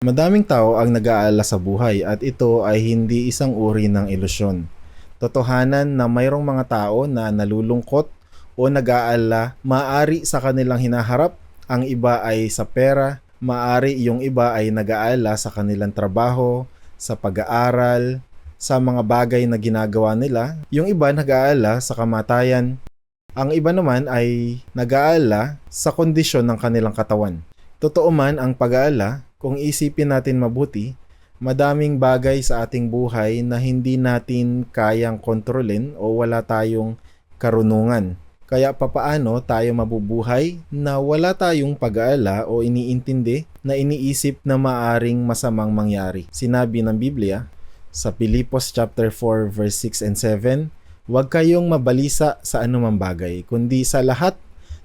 Madaming tao ang nag-aalala sa buhay at ito ay hindi isang uri ng ilusyon. Totohanan na mayroong mga tao na nalulungkot o nag-aalala, maaari sa kanilang hinaharap, ang iba ay sa pera, maaari yung iba ay nag-aalala sa kanilang trabaho, sa pag-aaral, sa mga bagay na ginagawa nila, yung iba nag-aalala sa kamatayan, ang iba naman ay nag-aalala sa kondisyon ng kanilang katawan. Totoo man ang pag-aalala, kung isipin natin mabuti, madaming bagay sa ating buhay na hindi natin kayang kontrolin o wala tayong karunungan. Kaya papaano tayo mabubuhay na wala tayong pag-aalala o iniintindi na iniisip na maaring masamang mangyari. Sinabi ng Biblia sa Pilipos chapter 4 verse 6 and 7, huwag kayong mabalisa sa anumang bagay, kundi sa lahat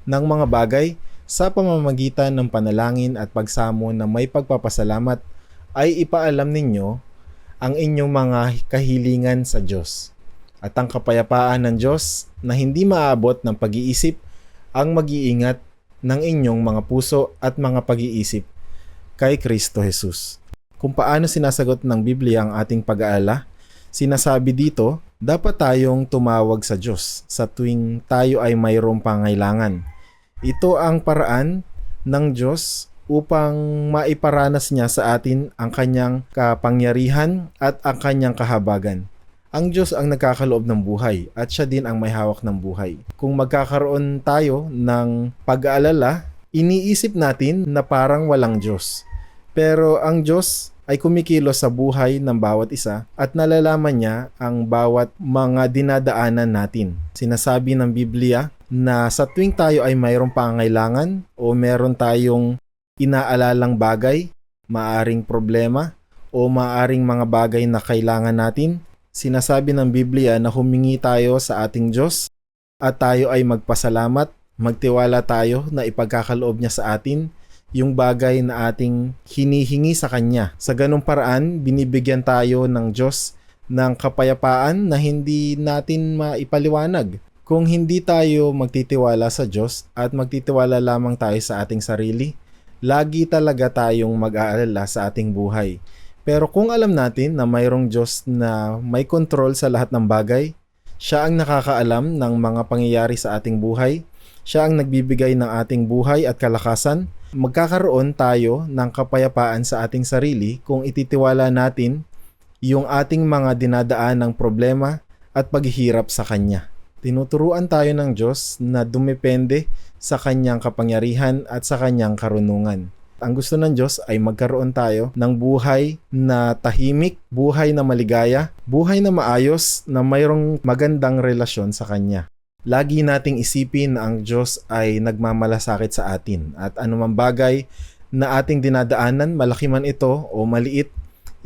ng mga bagay, sa pamamagitan ng panalangin at pagsamo na may pagpapasalamat, ay ipaalam ninyo ang inyong mga kahilingan sa Diyos. At ang kapayapaan ng Diyos na hindi maaabot ng pag-iisip ang mag-iingat ng inyong mga puso at mga pag-iisip kay Kristo Jesus. Kung paano sinasagot ng Biblia ang ating pag-aalala, sinasabi dito, dapat tayong tumawag sa Diyos sa tuwing tayo ay mayroong pangailangan. Ito ang paraan ng Diyos upang maiparanas niya sa atin ang kanyang kapangyarihan at ang kanyang kahabagan. Ang Diyos ang nagkakaloob ng buhay at siya din ang may hawak ng buhay. Kung magkakaroon tayo ng pag-aalala, iniisip natin na parang walang Diyos. Pero ang Diyos ay kumikilos sa buhay ng bawat isa at nalalaman niya ang bawat mga dinadaanan natin. Sinasabi ng Biblia na sa tuwing tayo ay mayroong pangailangan o meron tayong inaalalang bagay, maaring problema o maaring mga bagay na kailangan natin, sinasabi ng Biblia na humingi tayo sa ating Diyos at tayo ay magpasalamat, magtiwala tayo na ipagkakaloob niya sa atin yung bagay na ating hinihingi sa Kanya. Sa ganung paraan, binibigyan tayo ng Diyos ng kapayapaan na hindi natin maipaliwanag. Kung hindi tayo magtitiwala sa Diyos at magtitiwala lamang tayo sa ating sarili, lagi talaga tayong mag-aalala sa ating buhay. Pero kung alam natin na mayroong Diyos na may kontrol sa lahat ng bagay, siya ang nakakaalam ng mga pangyayari sa ating buhay, siya ang nagbibigay ng ating buhay at kalakasan, magkakaroon tayo ng kapayapaan sa ating sarili kung ititiwala natin yung ating mga dinadaan ng problema at paghihirap sa Kanya. Tinuturuan tayo ng Diyos na dumepende sa Kanyang kapangyarihan at sa Kanyang karunungan. Ang gusto ng Diyos ay magkaroon tayo ng buhay na tahimik, buhay na maligaya, buhay na maayos, na mayroong magandang relasyon sa Kanya. Lagi nating isipin na ang Diyos ay nagmamalasakit sa atin at anumang bagay na ating dinadaanan, malaki man ito o maliit,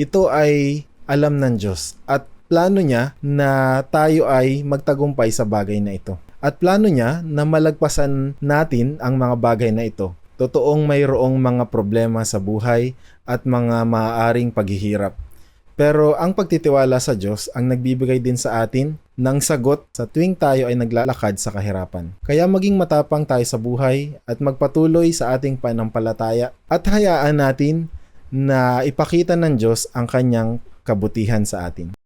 ito ay alam ng Diyos at plano niya na tayo ay magtagumpay sa bagay na ito. At plano niya na malagpasan natin ang mga bagay na ito. Totoong mayroong mga problema sa buhay at mga maaaring paghihirap. Pero ang pagtitiwala sa Diyos ang nagbibigay din sa atin ng sagot sa tuwing tayo ay naglalakad sa kahirapan. Kaya maging matapang tayo sa buhay at magpatuloy sa ating panampalataya at hayaan natin na ipakita ng Diyos ang kanyang kabutihan sa atin.